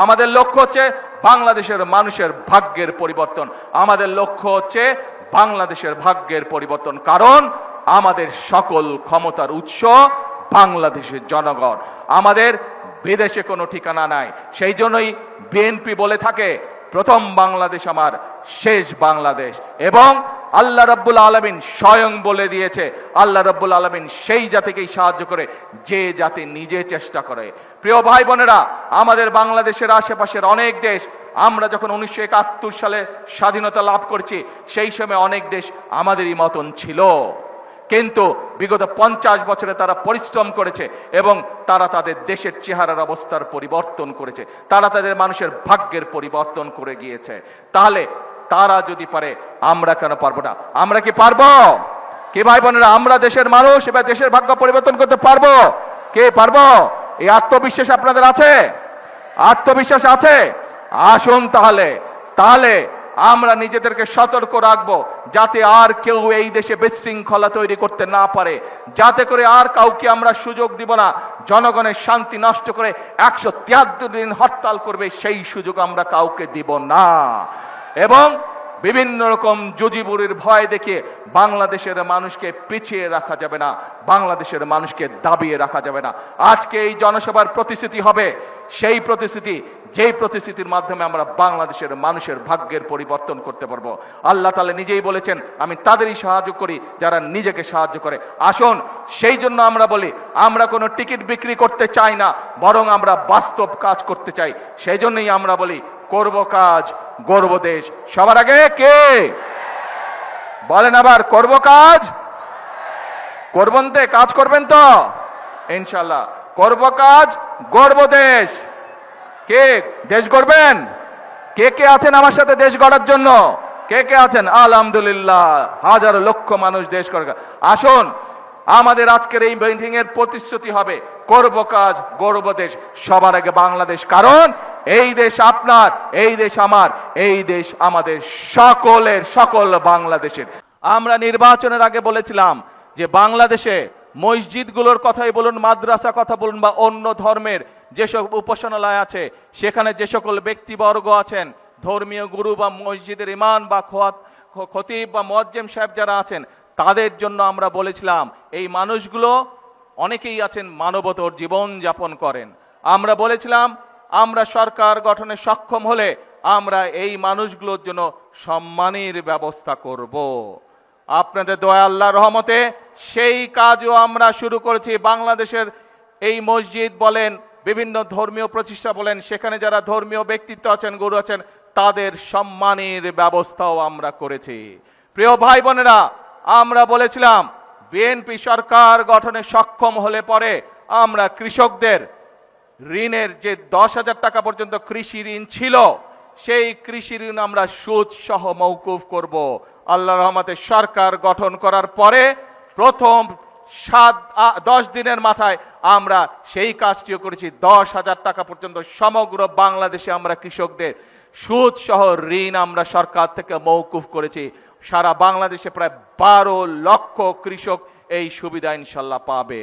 আমাদের লক্ষ্য হচ্ছে বাংলাদেশের মানুষের ভাগ্যের পরিবর্তন। আমাদের লক্ষ্য হচ্ছে বাংলাদেশের ভাগ্যের পরিবর্তন, কারণ আমাদের সকল ক্ষমতার উৎস বাংলাদেশের জনগণ। আমাদের বিদেশে কোনো ঠিকানা নাই। সেই জন্যই বিএনপি বলে থাকে প্রথম বাংলাদেশ আমার, শেষ বাংলাদেশ। এবং আল্লাহ রাব্বুল আলামিন স্বয়ং বলে দিয়েছে, আল্লাহ রাব্বুল আলামিন সেই জাতিকেই সাহায্য করে যে জাতি নিজে চেষ্টা করে। প্রিয় ভাই বোনেরা, আমাদের বাংলাদেশের আশেপাশের অনেক দেশ, আমরা যখন 1971 সালে স্বাধীনতা লাভ করেছি, সেই সময় অনেক দেশ আমাদেরই মতন ছিল, কিন্তু বিগত 50 বছরে তারা পরিশ্রম করেছে এবং তারা তাদের দেশের চেহারার অবস্থার পরিবর্তন করেছে, তারা তাদের মানুষের ভাগ্যের পরিবর্তন করে গিয়েছে। তাহলে তারা যদি পারে, আমরা কেন পারবো না? আমরা কি পারবো? কি ভাই বোনেরা, আমরা দেশের মানুষ, এবার দেশের ভাগ্য পরিবর্তন করতে পারবো? কে পারবো? এই আত্মবিশ্বাস আপনাদের আছে? আত্মবিশ্বাস আছে? আসুন তাহলে আমরা নিজেদেরকে সতর্ক রাখবো, যাতে আর কেউ এই দেশে বিশৃঙ্খলা তৈরি করতে না পারে, যাতে করে আর কাউকে আমরা সুযোগ দিব না জনগণের শান্তি নষ্ট করে 173 দিন হরতাল করবে, সেই সুযোগ আমরা কাউকে দিব না। এবং বিভিন্ন রকম জুজিবুরির ভয় দেখিয়ে বাংলাদেশের মানুষকে পিছিয়ে রাখা যাবে না, বাংলাদেশের মানুষকে দাবিয়ে রাখা যাবে না। আজকে এই জনসভার প্রতিশ্রুতি হবে সেই প্রতিশ্রুতি, যেই প্রতিশ্রুতির মাধ্যমে আমরা বাংলাদেশের মানুষের ভাগ্যের পরিবর্তন করতে পারবো। আল্লাহ তাআলা নিজেই বলেছেন, আমি তাদেরই সাহায্য করি যারা নিজেকে সাহায্য করে। আসুন, সেই জন্য আমরা বলি, আমরা কোনো টিকিট বিক্রি করতে চাই না, বরং আমরা বাস্তব কাজ করতে চাই। সেই জন্যই আমরা বলি, করব কাজ, গড়ব দেশ। সবার আগে কে বলেন আবার, করব কাজ, করবেন তো? কাজ করবেন তো ইনশাআল্লাহ? করব কাজ, গড়ব দেশ। কে দেশ গড়বেন? কে কে আছেন আমার সাথে দেশ গড়ার জন্য? কে কে আছেন? আলহামদুলিল্লাহ, হাজার লক্ষ মানুষ দেশ গড়া। আসুন, আমাদের আজকের এই মিটিং এর প্রতিশ্রুতি হবে, করব কাজ, গড়ব দেশ। সবার আগে বাংলাদেশ, কারণ এই দেশ আপনার, এই দেশ আমার, এই দেশ আমাদের সকলের, সকল বাংলাদেশের। আমরা নির্বাচনের আগে বলেছিলাম যে বাংলাদেশে মসজিদগুলোর কথাই বলুন, মাদ্রাসা কথা বলুন, বা অন্য ধর্মের যেসব উপাসনালয় আছে, সেখানে যে সকল ব্যক্তিবর্গ আছেন, ধর্মীয় গুরু বা মসজিদের ইমাম বা খতিব বা মুয়াজ্জিম সাহেব যারা আছেন, তাদের জন্য আমরা বলেছিলাম, এই মানুষগুলো অনেকেই আছেন মানবতর জীবন যাপন করেন। আমরা বলেছিলাম, আমরা সরকার গঠনে সক্ষম হলে আমরা এই মানুষগুলোর জন্য সম্মানের ব্যবস্থা করব। আপনাদের দয়া, আল্লাহর রহমতে সেই কাজও আমরা শুরু করেছি। বাংলাদেশের এই মসজিদ বলেন, বিভিন্ন ধর্মীয় প্রতিষ্ঠা বলেন, সেখানে যারা ধর্মীয় ব্যক্তিত্ব আছেন, গুরু আছেন, তাদের সম্মানের ব্যবস্থাও আমরা করেছি। প্রিয় ভাই বোনেরা, আমরা বলেছিলাম বিএনপি সরকার গঠনে সক্ষম হলে পরে আমরা কৃষকদের ঋণের যে 10,000 টাকা পর্যন্ত কৃষি ঋণ ছিল, সেই কৃষি ঋণ আমরা সুদ সহ মওকুফ করব। আল্লাহর রহমতে সরকার গঠন করার পরে প্রথম 10 দিনের মাথায় আমরা সেই কাজটিও করেছি। 10,000 টাকা পর্যন্ত সমগ্র বাংলাদেশে আমরা কৃষকদের সুদ সহ ঋণ আমরা সরকার থেকে মওকুফ করেছি। সারা বাংলাদেশে প্রায় 12 লক্ষ কৃষক এই সুবিধা ইনশাল্লাহ পাবে।